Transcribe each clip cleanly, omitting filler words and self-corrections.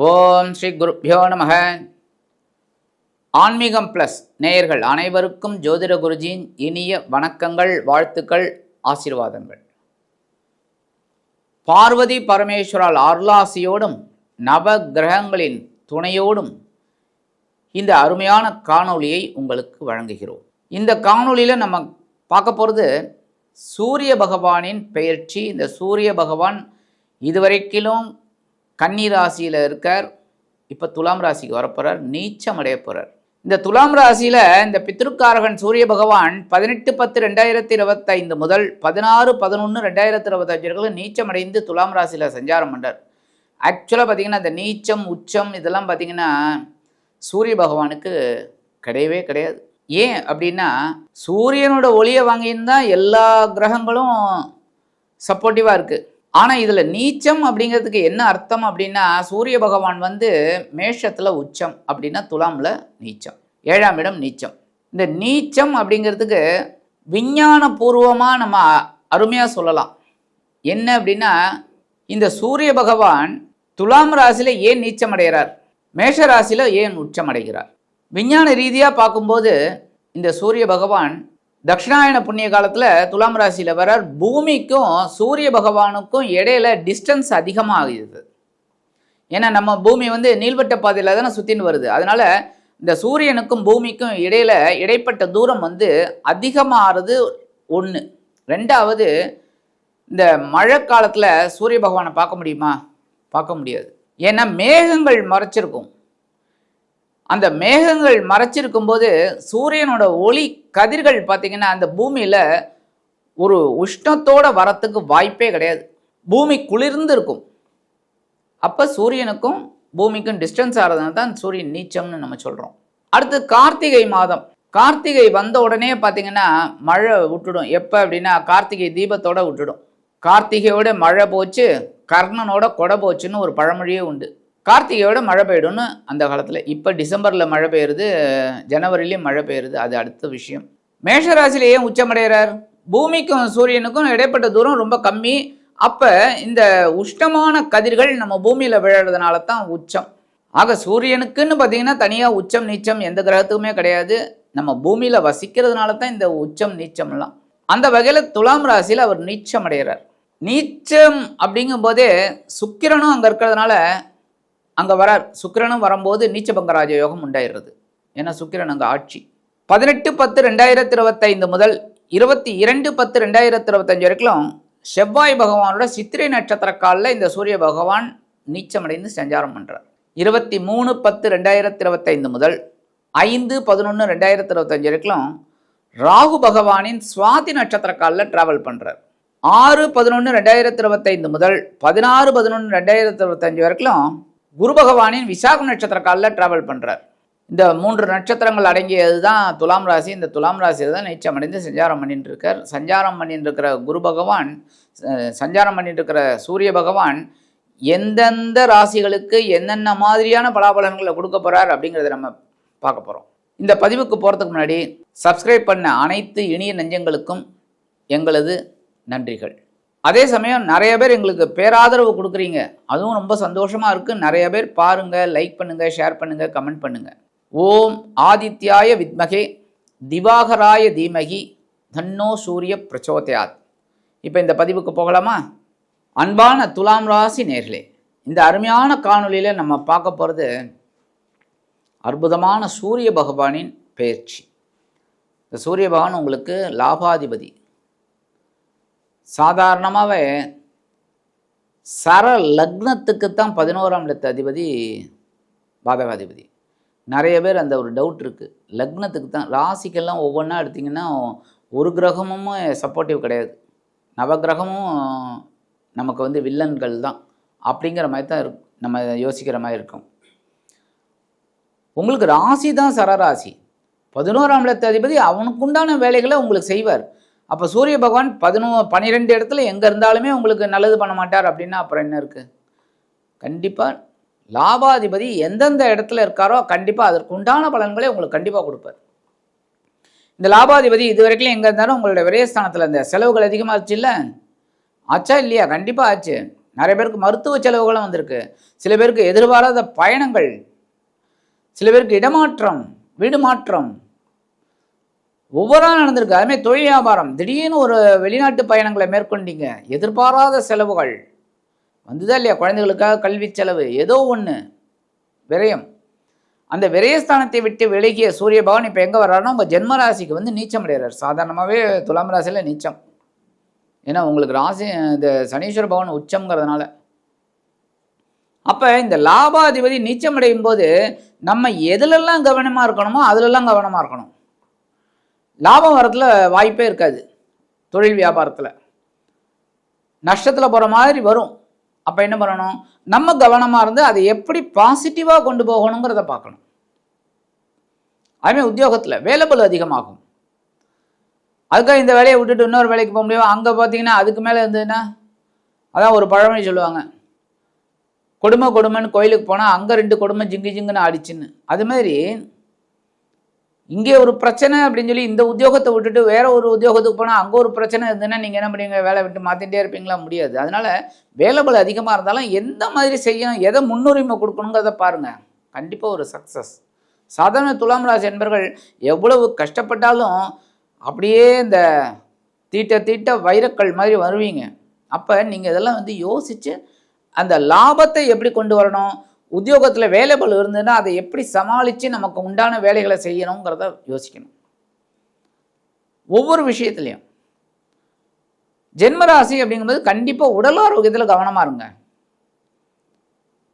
ஓம் ஸ்ரீ குருப்யோ நமக. ஆன்மீகம் பிளஸ் நேயர்கள் அனைவருக்கும் ஜோதிட குருஜியின் இனிய வணக்கங்கள், வாழ்த்துக்கள், ஆசீர்வாதங்கள். பார்வதி பரமேஸ்வரால் அருளாசியோடும் நவ கிரகங்களின் துணையோடும் இந்த அருமையான காணொளியை உங்களுக்கு வழங்குகிறோம். இந்த காணொளியில் நம்ம பார்க்க போகிறது சூரிய பகவானின் பெயர்ச்சி. இந்த சூரிய பகவான் இதுவரைக்கிலும் கன்னி ராசியில் இருக்கார். இப்போ துலாம் ராசிக்கு வரப்போகிறார், நீச்சம் அடைய போகிறார். இந்த துலாம் ராசியில் இந்த பித்ருக்காரகன் சூரிய பகவான் 18/10/2025 முதல் 16/11/2025 நீச்சம் அடைந்து துலாம் ராசியில் சஞ்சாரம் பண்ணுறார். ஆக்சுவலாக பார்த்திங்கன்னா இந்த நீச்சம் உச்சம் இதெல்லாம் பார்த்திங்கன்னா சூரிய பகவானுக்கு கிடையவே கிடையாது. ஏன் அப்படின்னா சூரியனோட ஒளியை வாங்கியிருந்தால் எல்லா கிரகங்களும் சப்போர்ட்டிவாக இருக்குது. ஆனால் இதில் நீச்சம் அப்படிங்கிறதுக்கு என்ன அர்த்தம் அப்படின்னா சூரிய பகவான் மேஷத்தில் உச்சம் அப்படின்னா துலாமில் நீச்சம், 7ஆம் இடம் நீச்சம். இந்த நீச்சம் அப்படிங்கிறதுக்கு விஞ்ஞான பூர்வமாக நம்ம அருமையாக சொல்லலாம். என்ன அப்படின்னா இந்த சூரிய பகவான் துலாம் ராசியில் ஏன் நீச்சம் அடைகிறார், மேஷ ராசியில் ஏன் உச்சம் அடைகிறார்? விஞ்ஞான ரீதியாக பார்க்கும்போது இந்த சூரிய பகவான் தட்சிணாயன புண்ணிய காலத்தில் துலாம் ராசியில் வரார். பூமிக்கும் சூரிய பகவானுக்கும் இடையில டிஸ்டன்ஸ் அதிகமாகுது. ஏன்னா நம்ம பூமி நீள்வட்ட பாதையில் தானே சுற்றின்னு வருது. அதனால் இந்த சூரியனுக்கும் பூமிக்கும் இடையில இடைப்பட்ட தூரம் அதிகமாகிறது ஒன்று. ரெண்டாவது, இந்த மழை காலத்தில் சூரிய பகவானை பார்க்க முடியுமா? பார்க்க முடியாது. ஏன்னா மேகங்கள் மறைச்சிருக்கும். அந்த மேகங்கள் மறைச்சிருக்கும் போது சூரியனோட ஒளி கதிர்கள் பார்த்திங்கன்னா அந்த பூமியில் ஒரு உஷ்ணத்தோடு வரத்துக்கு வாய்ப்பே கிடையாது. பூமி குளிர்ந்து இருக்கும். அப்போ சூரியனுக்கும் பூமிக்கும் டிஸ்டன்ஸ் ஆகிறதுனால தான் சூரியன் நீச்சம்னு நம்ம சொல்கிறோம். அடுத்து கார்த்திகை மாதம். கார்த்திகை வந்த உடனே பார்த்திங்கன்னா மழை விட்டுடும். எப்போ அப்படின்னா கார்த்திகை தீபத்தோடு விட்டுடும். கார்த்திகையோட மழை போச்சு, கர்ணனோட கொடை போச்சுன்னு ஒரு பழமொழியே உண்டு. கார்த்திகையோட மழை பெய்யும்னு அந்த காலத்தில். இப்போ டிசம்பரில் மழை பெய்யுறது, ஜனவரிலையும் மழை பெய்யுறது, அது அடுத்த விஷயம். மேஷராசியில் ஏன் உச்சமடைகிறார்? பூமிக்கும் சூரியனுக்கும் இடைப்பட்ட தூரம் ரொம்ப கம்மி. அப்போ இந்த உஷ்ணமான கதிர்கள் நம்ம பூமியில் விழுறதுனால தான் உச்சம். ஆக சூரியனுக்குன்னு பார்த்தீங்கன்னா தனியாக உச்சம் நீச்சம் எந்த கிரகத்துக்குமே கிடையாது. நம்ம பூமியில் வசிக்கிறதுனால தான் இந்த உச்சம் நீச்சம்லாம். அந்த வகையில் துலாம் ராசியில் அவர் நீச்சம் அடைகிறார். நீச்சம் அப்படிங்கும் போதே சுக்கிரனும் அங்கே இருக்கிறதுனால அங்கே வரார். சுக்கிரனும் வரும்போது நீச்சபங்கராஜ யோகம் உண்டாயிடுறது. ஏன்னா சுக்கிரன் அங்கே ஆட்சி. 18/10/2025 முதல் 22/10/2025 வரைக்கும் செவ்வாய் பகவானோட சித்திரை நட்சத்திர காலில் இந்த சூரிய பகவான் நீச்சமடைந்து சஞ்சாரம் பண்ணுறார். 23/10/2025 முதல் 5/11/2025 வரைக்கும் ராகு பகவானின் சுவாதி நட்சத்திர காலில் டிராவல் பண்ணுறார். 6/11/2025 முதல் 16/11/2025 வரைக்கும் குரு பகவானின் விசாக நட்சத்திர காலில் டிராவல் பண்ணுறார். இந்த 3 நட்சத்திரங்கள் அடங்கியது தான் துலாம் ராசி. இந்த துலாம் ராசியில் தான் நீச்சம் அடைந்து சஞ்சாரம் பண்ணிட்டு இருக்கார். சஞ்சாரம் பண்ணிட்டு இருக்கிற குரு பகவான், சஞ்சாரம் பண்ணிட்டு இருக்கிற சூரிய பகவான் எந்தெந்த ராசிகளுக்கு என்னென்ன மாதிரியான பலாபலன்களை கொடுக்க போகிறார் அப்படிங்கிறத நம்ம பார்க்க போகிறோம். இந்த பதிவுக்கு போகிறதுக்கு முன்னாடி சப்ஸ்கிரைப் பண்ண அனைத்து இனிய நெஞ்சங்களுக்கும் எங்களது நன்றிகள். அதே சமயம் நிறைய பேர் எங்களுக்கு பேராதரவு கொடுக்குறீங்க, அதுவும் ரொம்ப சந்தோஷமாக இருக்குது. நிறைய பேர் பாருங்கள், லைக் பண்ணுங்கள், ஷேர் பண்ணுங்கள், கமெண்ட் பண்ணுங்கள். ஓம் ஆதித்யாய வித்மகே திவாகராய தீமகி தன்னோ சூரிய பிரச்சோதயாத். இப்போ இந்த பதிவுக்கு போகலாமா? அன்பான துலாம் ராசி நேர்களே, இந்த அருமையான காணொலியில் நம்ம பார்க்க போகிறது அற்புதமான சூரிய பகவானின் பெயர்ச்சி. இந்த சூரிய பகவான் உங்களுக்கு லாபாதிபதி. சாதாரணமாகவே சர லக்னத்துக்கு தான் 11ஆம் இடத்து அதிபதி பாதகாதிபதி. நிறைய பேர் அந்த ஒரு டவுட் இருக்குது. லக்னத்துக்கு தான், ராசிக்கெல்லாம் ஒவ்வொன்றா எடுத்திங்கன்னா ஒரு கிரகமும் சப்போர்ட்டிவ் கிடையாது. நவகிரகமும் நமக்கு வில்லன்கள் தான் அப்படிங்கிற மாதிரி தான் நம்ம யோசிக்கிற மாதிரி இருக்கும். உங்களுக்கு ராசி தான் சரராசி. 11ஆம் இடத்து அதிபதி அவனுக்குண்டான வேலைகளை உங்களுக்கு செய்வார். அப்போ சூரிய பகவான் 12 இடத்துல எங்கே இருந்தாலுமே உங்களுக்கு நல்லது பண்ண மாட்டார் அப்படின்னா அப்புறம் என்ன இருக்குது? கண்டிப்பாக லாபாதிபதி எந்தெந்த இடத்துல இருக்காரோ கண்டிப்பாக அதற்கு உண்டான பலன்களை உங்களுக்கு கண்டிப்பாக கொடுப்பார். இந்த லாபாதிபதி இது வரைக்கும் எங்கே இருந்தாலும் உங்களோட விரயஸ்தானத்தில் இந்த செலவுகள் அதிகமாகச்சு இல்லை? ஆச்சா இல்லையா? கண்டிப்பாக ஆச்சு. நிறைய பேருக்கு மருத்துவ செலவுகளும் வந்திருக்கு. சில பேருக்கு எதிர்பாராத பயணங்கள், சில பேருக்கு இடமாற்றம், வீடு மாற்றம், ஒவ்வொரு நாள் நடந்திருக்கு. அதுமாதிரி தொழில் வியாபாரம், திடீர்னு ஒரு வெளிநாட்டு பயணங்களை மேற்கொண்டீங்க, எதிர்பாராத செலவுகள் வந்துதா இல்லையா? குழந்தைகளுக்காக கல்வி செலவு, ஏதோ ஒன்று விரயம். அந்த விரயஸ்தானத்தை விட்டு விலகிய சூரிய பகவான் இப்போ எங்கே வர்றாருன்னா உங்கள் ஜென்மராசிக்கு வந்து நீச்சம் அடைகிறார். சாதாரணமாகவே துலாம் ராசியில் நீச்சம். ஏன்னா உங்களுக்கு ராசி இந்த சனீஸ்வர பகவான் உச்சம்ங்கிறதுனால. அப்போ இந்த லாபாதிபதி நீச்சம் அடையும் போது நம்ம எதுலெல்லாம் கவனமாக இருக்கணுமோ அதிலெல்லாம் கவனமாக இருக்கணும். லாபம் வரத்துல வாய்ப்பே இருக்காது. தொழில் வியாபாரத்தில் நஷ்டத்தில் போகிற மாதிரி வரும். அப்போ என்ன பண்ணணும்? நம்ம கவனமாக இருந்து அதை எப்படி பாசிட்டிவாக கொண்டு போகணுங்கிறத பார்க்கணும். அதுமாதிரி உத்தியோகத்தில் வேலைபளு அதிகமாகும். அதுக்காக இந்த வேலையை விட்டுட்டு இன்னொரு வேலைக்கு போக முடியும். அங்கே பார்த்தீங்கன்னா அதுக்கு மேலே இருந்ததுன்னா, அதான் ஒரு பழமொழி சொல்லுவாங்க, கொடுமைன்னு கோயிலுக்கு போனால் அங்கே 2 கொடுமை ஜிங்குன்னு ஆடிச்சுன்னு. அதுமாதிரி இங்கே ஒரு பிரச்சனை அப்படின்னு சொல்லி இந்த உத்தியோகத்தை விட்டுட்டு வேற ஒரு உத்தியோகத்துக்கு போனால் அங்கே ஒரு பிரச்சனை இருந்ததுன்னா நீங்கள் என்ன பண்ணுவீங்க? வேலை விட்டு மாற்றிட்டே இருப்பீங்களா? முடியாது. அதனால் வேலைபளு அதிகமாக இருந்தாலும் எந்த மாதிரி செய்யணும், எதை முன்னுரிமை கொடுக்கணுங்கிறத பாருங்கள். கண்டிப்பாக ஒரு சக்ஸஸ். சாதாரண துலாம் ராசி என்பர்கள் எவ்வளவு கஷ்டப்பட்டாலும் அப்படியே இந்த தீட்ட வைரக்கல் மாதிரி வருவீங்க. அப்போ நீங்கள் இதெல்லாம் வந்து யோசித்து அந்த லாபத்தை எப்படி கொண்டு வரணும், உத்தியோகத்தில் வேலைபளு இருந்ததுன்னா அதை எப்படி சமாளித்து நமக்கு உண்டான வேலைகளை செய்யணுங்கிறத யோசிக்கணும். ஒவ்வொரு விஷயத்துலையும் ஜென்மராசி அப்படிங்கும்போது கண்டிப்பாக உடல் ஆரோக்கியத்தில் கவனமாக இருங்க.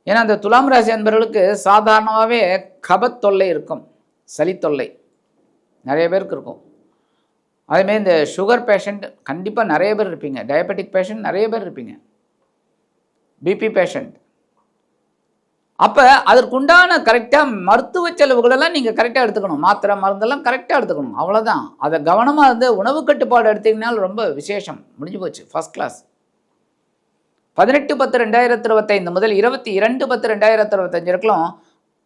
ஏன்னா அந்த துலாம் ராசி என்பவர்களுக்கு சாதாரணமாகவே கபத் தொல்லை இருக்கும், சளி தொல்லை நிறைய பேருக்கு இருக்கும். அதேமாதிரி இந்த சுகர் பேஷண்ட் கண்டிப்பாக நிறைய பேர் இருப்பீங்க, டயபெட்டிக் பேஷண்ட் நிறைய பேர் இருப்பீங்க, பிபி பேஷண்ட். அப்போ அதற்குண்டான கரெக்டாக மருத்துவ செலவுகளெல்லாம் நீங்கள் கரெக்டாக எடுத்துக்கணும். மாத்திரை மருந்தெல்லாம் கரெக்டாக எடுத்துக்கணும். அவ்வளோதான். அதை கவனமாக இருந்து உணவு கட்டுப்பாடு எடுத்தீங்கன்னாலும் ரொம்ப விசேஷம். முடிஞ்சு போச்சு, ஃபர்ஸ்ட் கிளாஸ். 18/10/2025 முதல் 22/10/2025 இருக்கலாம்.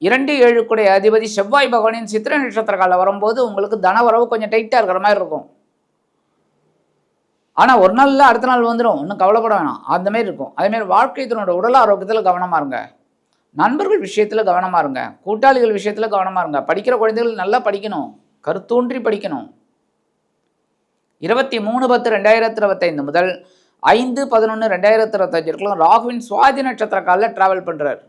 2-7 கூடிய அதிபதி செவ்வாய் பகவானின் சித்திரை நட்சத்திர காலம் வரும்போது உங்களுக்கு தனவரவு கொஞ்சம் டைட்டாக இருக்கிற மாதிரி இருக்கும். ஆனால் ஒரு நாள் இல்லை, அடுத்த நாள் வந்துடும், ஒன்றும் கவலைப்பட வேணாம். அந்த மாதிரி இருக்கும். அதேமாதிரி வாழ்க்கை தன்னோட உடல் ஆரோக்கியத்தில் கவனமாக இருங்க. நண்பர்கள் விஷயத்தில் கவனமாக இருங்க. கூட்டாளிகள் விஷயத்தில் கவனமாக இருங்க. படிக்கிற குழந்தைகள் நல்லா படிக்கணும், கருத்தூன்றி படிக்கணும். 23/10/2025 முதல் 5/11/2025 இருக்கலாம். ராகுவின் சுவாதி நட்சத்திர காலில் ட்ராவல் பண்ணுறார்.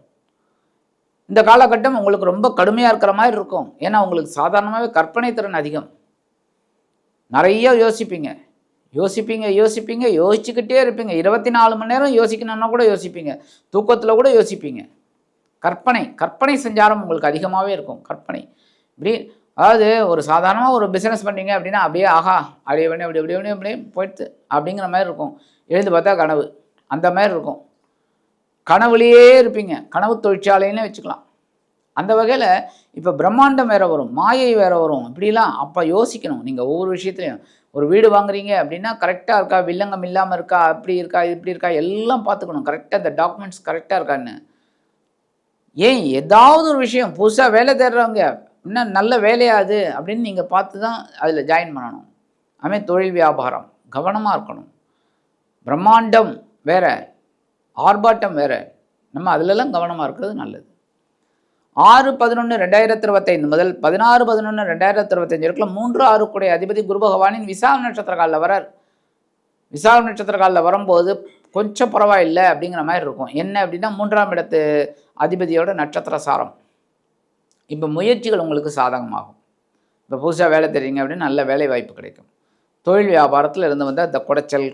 இந்த காலகட்டம் உங்களுக்கு ரொம்ப கடுமையாக இருக்கிற மாதிரி இருக்கும். ஏன்னா உங்களுக்கு சாதாரணமாகவே கற்பனை திறன் அதிகம். நிறைய யோசிப்பீங்க, யோசிச்சுக்கிட்டே இருப்பீங்க. 24 மணி நேரம் யோசிக்கணும்னா கூட யோசிப்பீங்க, தூக்கத்தில் கூட யோசிப்பீங்க. கற்பனை சஞ்சாரம் உங்களுக்கு அதிகமாகவே இருக்கும். கற்பனை இப்படி, அதாவது ஒரு சாதாரணமாக ஒரு பிஸ்னஸ் பண்ணீங்க அப்படின்னா அப்படியே ஆஹா அப்படியே பண்ணி அப்படியே போயிடுது அப்படிங்கிற மாதிரி இருக்கும். எழுந்து பார்த்தா கனவு, அந்த மாதிரி இருக்கும். கனவுலேயே இருப்பீங்க. கனவு தொழிற்சாலைன்னு வச்சுக்கலாம். அந்த வகையில் இப்போ பிரம்மாண்டம் வேறு வரும், மாயை வேறு வரும், இப்படிலாம். அப்போ யோசிக்கணும். நீங்கள் ஒவ்வொரு விஷயத்துலையும் ஒரு வீடு வாங்குறீங்க அப்படின்னா கரெக்டாக இருக்கா, வில்லங்கம் இல்லாமல் இருக்கா, அப்படி இருக்கா, இப்படி இருக்கா, எல்லாம் பார்த்துக்கணும். கரெக்டாக இந்த டாக்குமெண்ட்ஸ் கரெக்டாக இருக்கான்னு. ஏன் ஏதாவது ஒரு விஷயம் புதுசாக வேலை தேடுறவங்க இன்னும் நல்ல வேலையாது அப்படின்னு நீங்கள் பார்த்து தான் அதில் ஜாயின் பண்ணணும். அதுமாதிரி தொழில் வியாபாரம் கவனமாக இருக்கணும். பிரம்மாண்டம் வேற, ஆர்ப்பாட்டம் வேற. நம்ம அதிலெல்லாம் கவனமாக இருக்கிறது நல்லது. 6/11/2025 முதல் 16/11/2025 இருக்கலாம். 3-6 கூடிய அதிபதி குரு பகவானின் விசாக நட்சத்திர காலில் வரார். விசாக நட்சத்திர காலில் வரும்போது கொஞ்சம் பரவாயில்லை அப்படிங்கிற மாதிரி இருக்கும். என்ன அப்படின்னா 3ஆம் இடத்து அதிபதியோட நட்சத்திர சாரம். இப்போ முயற்சிகள் உங்களுக்கு சாதகமாகும். இப்போ புதுசாக வேலை தெரியுங்க அப்படின்னு நல்ல வேலை வாய்ப்பு கிடைக்கும். தொழில் வியாபாரத்தில் இருந்து வந்தால் இந்த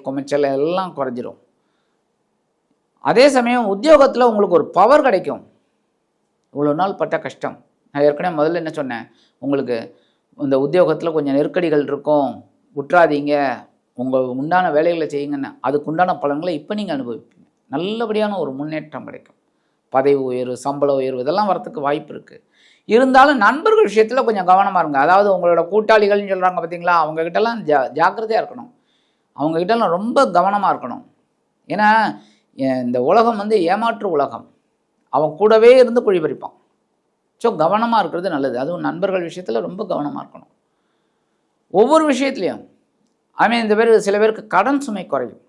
குமைச்சல் எல்லாம் குறைஞ்சிரும். அதே சமயம் உத்தியோகத்தில் உங்களுக்கு ஒரு பவர் கிடைக்கும். இவ்வளோ நாள் பட்ட கஷ்டம், நான் ஏற்கனவே முதல்ல என்ன சொன்னேன், உங்களுக்கு இந்த உத்தியோகத்தில் கொஞ்சம் நெருக்கடிகள் இருக்கும், விட்டுறாதீங்க, உங்கள் உண்டான வேலைகளை செய்யுங்கன்னு. அதுக்குண்டான பலன்களை இப்போ நீங்கள் அனுபவிப்பீங்க. நல்லபடியான ஒரு முன்னேற்றம் கிடைக்கும். பதவி உயர்வு, சம்பள உயர்வு இதெல்லாம் வரத்துக்கு வாய்ப்பு இருக்குது. இருந்தாலும் நண்பர்கள் விஷயத்தில் கொஞ்சம் கவனமாக இருங்க. அதாவது உங்களோட கூட்டாளிகள்னு சொல்கிறாங்க பார்த்தீங்களா, அவங்கக்கிட்டலாம் ஜாக்கிரதையாக இருக்கணும். அவங்கக்கிட்டலாம் ரொம்ப கவனமாக இருக்கணும். ஏன்னா இந்த உலகம் வந்து ஏமாற்று உலகம். அவன் கூடவே இருந்து குழி பறிப்பான். ஸோ கவனமாக இருக்கிறது நல்லது. அதுவும் நண்பர்கள் விஷயத்தில் ரொம்ப கவனமாக இருக்கணும். ஒவ்வொரு விஷயத்துலையும் இந்த பேர் சில பேருக்கு கடன் சுமை குறையும்.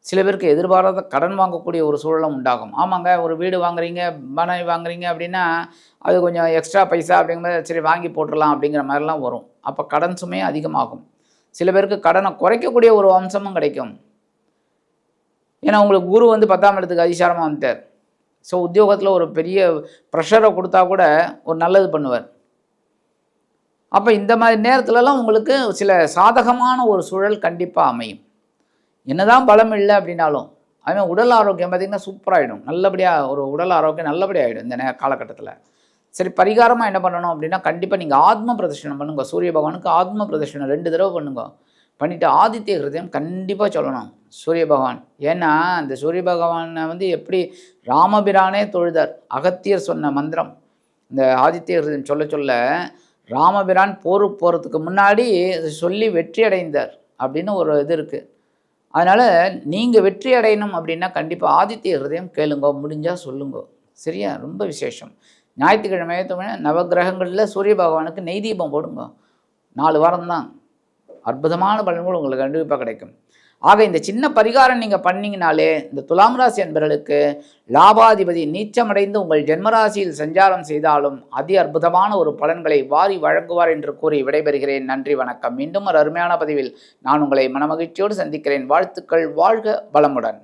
சில பேருக்கு எதிர்பாராத கடன் வாங்கக்கூடிய ஒரு சூழலும் உண்டாகும். ஆமாங்க, ஒரு வீடு வாங்குறீங்க, மனை வாங்குறீங்க அப்படின்னா அது கொஞ்சம் எக்ஸ்ட்ரா பைசா அப்படிங்கும்போது சரி வாங்கி போட்டுடலாம் அப்படிங்கிற மாதிரிலாம் வரும். அப்போ கடன் சுமையும் அதிகமாகும். சில பேருக்கு கடனை குறைக்கக்கூடிய ஒரு அம்சமும் கிடைக்கும். ஏன்னா உங்களுக்கு குரு வந்து 10ஆம் இடத்துக்கு அதிசாரமாக வந்துட்டார். ஸோ உத்தியோகத்தில் ஒரு பெரிய ப்ரெஷரை கொடுத்தா கூட ஒரு நல்லது பண்ணுவார். அப்போ இந்த மாதிரி நேரத்துலலாம் உங்களுக்கு சில சாதகமான ஒரு சூழல் கண்டிப்பாக அமையும். என்னதான் பலம் இல்லை அப்படின்னாலும் அதுமாதிரி உடல் ஆரோக்கியம் பார்த்திங்கன்னா சூப்பராகிடும். நல்லபடியாக ஒரு உடல் ஆரோக்கியம் நல்லபடியாக ஆகிடும் இந்த காலகட்டத்தில். சரி, பரிகாரமாக என்ன பண்ணணும் அப்படின்னா கண்டிப்பாக நீங்கள் ஆத்ம பிரதட்சணம் பண்ணுங்க. சூரிய பகவானுக்கு ஆத்ம பிரதட்சணம் 2 தடவை பண்ணுங்க. பண்ணிவிட்டு ஆதித்ய ஹிருதயம் கண்டிப்பாக சொல்லணும் சூரிய பகவான். ஏன்னா அந்த சூரிய பகவானை வந்து எப்படி ராமபிரானே தொழுதார். அகத்தியர் சொன்ன மந்திரம் இந்த ஆதித்ய ஹிருதயம் சொல்ல சொல்ல ராமபிரான் போருக்கு போகிறதுக்கு முன்னாடி சொல்லி வெற்றி அடைந்தார் அப்படின்னு ஒரு இது இருக்குது. அதனால் நீங்கள் வெற்றி அடையணும் அப்படின்னா கண்டிப்பாக ஆதித்ய ஹிருதயம் கேளுங்க, முடிஞ்சால் சொல்லுங்க. சரியா? ரொம்ப விசேஷம். ஞாயிற்றுக்கிழமை நவகிரகங்களில் சூரிய பகவானுக்கு நெய் தீபம் போடுங்க. 4 வாரம் தான், அற்புதமான பலன்கள் உங்களுக்கு கண்டிப்பாக கிடைக்கும். ஆக இந்த சின்ன பரிகாரம் நீங்கள் பண்ணிங்கனாலே இந்த துலாம் ராசி அன்பர்களுக்கு லாபாதிபதி நீச்சமடைந்து உங்கள் ஜென்மராசியில் சஞ்சாரம் செய்தாலும் அதி அற்புதமான ஒரு பலன்களை வாரி வழங்குவார் என்று கூறி விடைபெறுகிறேன். நன்றி, வணக்கம். மீண்டும் ஒரு அருமையான பதிவில் நான் உங்களை மனமகிழ்ச்சியோடு சந்திக்கிறேன். வாழ்த்துக்கள். வாழ்க வளமுடன்.